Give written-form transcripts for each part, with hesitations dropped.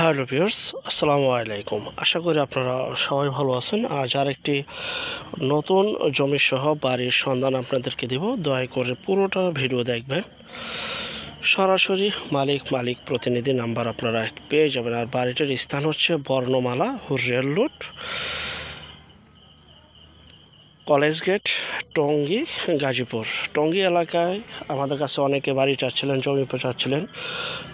Hello viewers, আসসালামু আলাইকুম। আশা করি আপনারা সবাই ভালো আছেন। আজ আরেকটি নতুন জমির সহ বাড়ির সন্ধান আপনাদেরকে দেব। দয়া করে পুরোটা ভিডিও দেখবেন। সরাসরি মালিক প্রতিনিধি নাম্বার আপনারা পেয়ে যাবেন। আর বাড়িটির স্থান হচ্ছে Bornomala rail road, college gate, Tongi, Gazipur. Tongi এলাকায় আমাদের কাছে অনেকে বাড়ি চাচ্ছিলেন, জমি চাচ্ছিলেন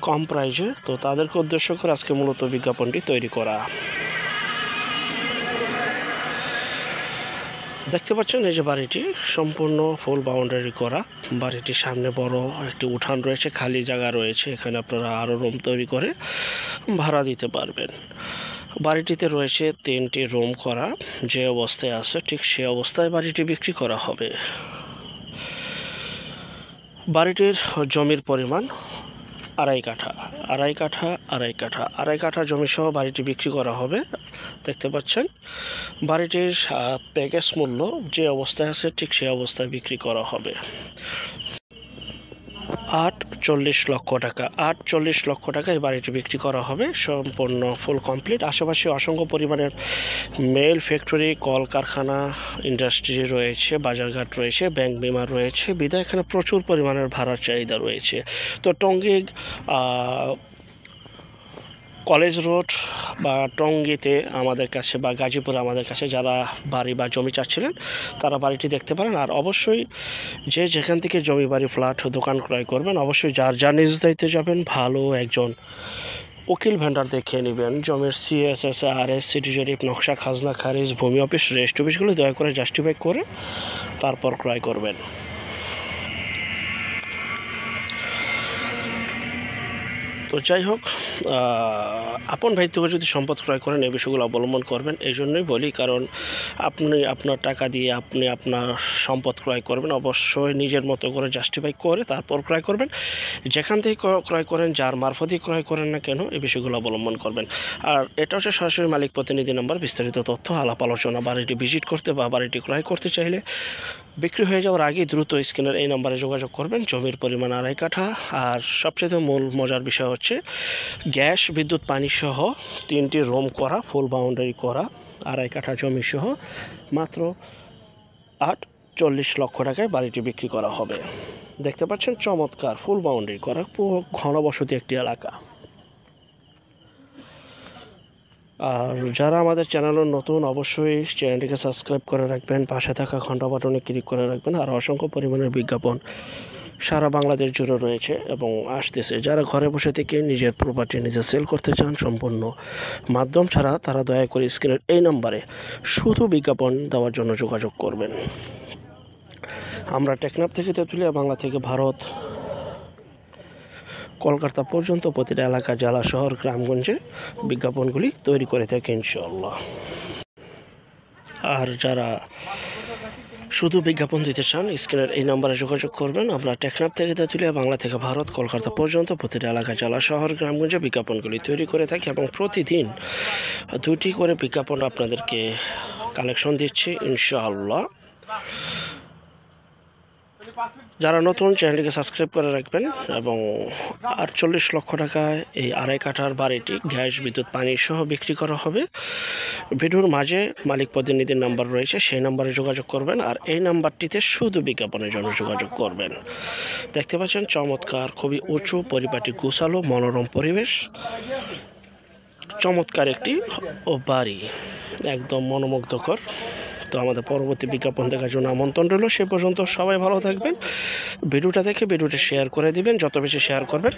কম প্রাইসে, তো তাদেরকে উদ্দেশ্য করে আজকে মূলত বিজ্ঞাপনটি তৈরি করা। দেখতে পাচ্ছেন এই যে বাড়িটি সম্পূর্ণ ফুল বাউন্ডারি করা। বাড়িটির সামনে বড় একটি উঠান রয়েছে, খালি জায়গা রয়েছে। এখানে আপনারা আরও রুম তৈরি করে ভাড়া দিতে পারবেন। বাড়িটিতে রয়েছে 3টি রুম করা। যে অবস্থায় আছে ঠিক সে অবস্থায় বাড়িটি বিক্রি করা হবে। বাড়িটির জমির পরিমাণ আড়াই কাঠা জমি সহ বাড়িটি বিক্রি করা হবে। দেখতে পাচ্ছেন বাড়িটির প্যাকেজ মূল্য যে অবস্থায় আছে ঠিক সেই অবস্থায় বিক্রি করা হবে 48 লক্ষ টাকা। 48 লক্ষ টাকা এই বাড়িটি বিক্রি করা হবে, সম্পূর্ণ ফুল কমপ্লিট। আশেপাশে অসংখ্য পরিমাণের মেল ফ্যাক্টরি, কলকারখানা, ইন্ডাস্ট্রি রয়েছে, বাজারঘাট রয়েছে, ব্যাংক বিমা রয়েছে, বিধায় এখানে প্রচুর পরিমাণের ভাড়ার চাহিদা রয়েছে। তো টঙ্গী কলেজ রোড বা টঙ্গীতে আমাদের কাছে বা গাজীপুরে আমাদের কাছে যারা বাড়ি বা জমি চাচ্ছিলেন তারা বাড়িটি দেখতে পারেন। আর অবশ্যই যে যেখান থেকে জমি বাড়ি ফ্ল্যাট দোকান ক্রয় করবেন, অবশ্যই যার নিজ দায়িত্বে যাবেন, ভালো একজন উকিল ভেন্ডার দেখিয়ে নেবেন। জমির CSS, সিটি জরিপ, নকশা, খাজনা খারিজ, ভূমি অফিস, রেজিস্ট্রি অফিসগুলো দয়া করে জাস্টিফাই করে তারপর ক্রয় করবেন। তো যাই হোক, আপন ভাই থেকে যদি সম্পদ ক্রয় করেন এই বিষয়গুলো অবলম্বন করবেন। এই জন্যই বলি, কারণ আপনি আপনার টাকা দিয়ে আপনি আপনার সম্পদ ক্রয় করবেন, অবশ্যই নিজের মতো করে জাস্টিফাই করে তারপর ক্রয় করবেন। যেখান থেকে ক্রয় করেন, যার মারফতই ক্রয় করেন না কেন, এই বিষয়গুলো অবলম্বন করবেন। আর এটা হচ্ছে সরাসরি মালিক প্রতিনিধি নাম্বার। বিস্তারিত তথ্য আলাপ আলোচনা, বাড়িটি ভিজিট করতে বা বাড়িটি ক্রয় করতে চাইলে বিক্রি হয়ে যাওয়ার আগেই দ্রুত স্ক্রিনের এই নাম্বারে যোগাযোগ করবেন। জমির পরিমাণ আড়াই কাঠা। আর সবচেয়ে মূল মজার বিষয় হচ্ছে গ্যাস, বিদ্যুৎ, পানি সহ 3টি রুম করা, ফুল বাউন্ডারি করা, আড়াই কাঠা জমি সহ মাত্র 48 লক্ষ টাকায় বাড়িটি বিক্রি করা হবে। দেখতে পাচ্ছেন চমৎকার ফুল বাউন্ডারি করা, পুরো ঘনবসতি একটি এলাকা। আর যারা আমাদের চ্যানেলে নতুন, অবশ্যই চ্যানেলটিকে সাবস্ক্রাইব করে রাখবেন, পাশে থাকা ঘন্টা বাটনে ক্লিক করে রাখবেন। আর অসংখ্য পরিমাণের বিজ্ঞাপন সারা বাংলাদেশ জুড়ে রয়েছে এবং আসতেছে। যারা ঘরে বসে থেকে নিজের প্রপার্টি নিজে সেল করতে চান সম্পূর্ণ মাধ্যম ছাড়া, তারা দয়া করে স্ক্রিনের এই নাম্বারে শুধু বিজ্ঞাপন দেওয়ার জন্য যোগাযোগ করবেন। আমরা টেকনাফ থেকে তেঁতুলিয়া, বাংলা থেকে ভারত, কলকাতা পর্যন্ত প্রতিটা এলাকা, জেলা, শহর, গ্রামগঞ্জে বিজ্ঞাপনগুলি তৈরি করে থাকি ইনশাআল্লাহ। আর যারা শুধু বিজ্ঞাপন দিতে চান স্ক্রিনের এই নাম্বারে যোগাযোগ করবেন। আমরা টেকনাফ থেকে তেঁতুলিয়া, বাংলা থেকে ভারত, কলকাতা পর্যন্ত প্রতিটা এলাকা, জেলা, শহর, গ্রামগঞ্জে বিজ্ঞাপনগুলি তৈরি করে থাকি এবং প্রতিদিন 2টি করে বিজ্ঞাপন আপনাদেরকে কালেকশন দিচ্ছি ইনশাআল্লাহ। যারা নতুন, চ্যানেলটিকে সাবস্ক্রাইব করে রাখবেন। এবং 48 লক্ষ টাকায় এই আড়াই কাঠার বাড়িটি গ্যাস, বিদ্যুৎ, পানি সহ বিক্রি করা হবে। ভিডিওর মাঝে মালিক প্রতিনিধির নাম্বার রয়েছে, সেই নাম্বারে যোগাযোগ করবেন। আর এই নাম্বারটিতে শুধু বিজ্ঞাপনের জন্য যোগাযোগ করবেন। দেখতে পাচ্ছেন চমৎকার, খুবই উঁচু, পরিপাটি, গোছালো, মনোরম পরিবেশ, চমৎকার একটি বাড়ি, একদম মনোমুগ্ধকর। তো আমাদের পরবর্তী বিজ্ঞাপন দেখার জন্য আমন্ত্রণ রইল। সে পর্যন্ত সবাই ভালো থাকবেন। ভিডিওটা দেখে ভিডিওটা শেয়ার করে দিবেন, যত বেশি শেয়ার করবেন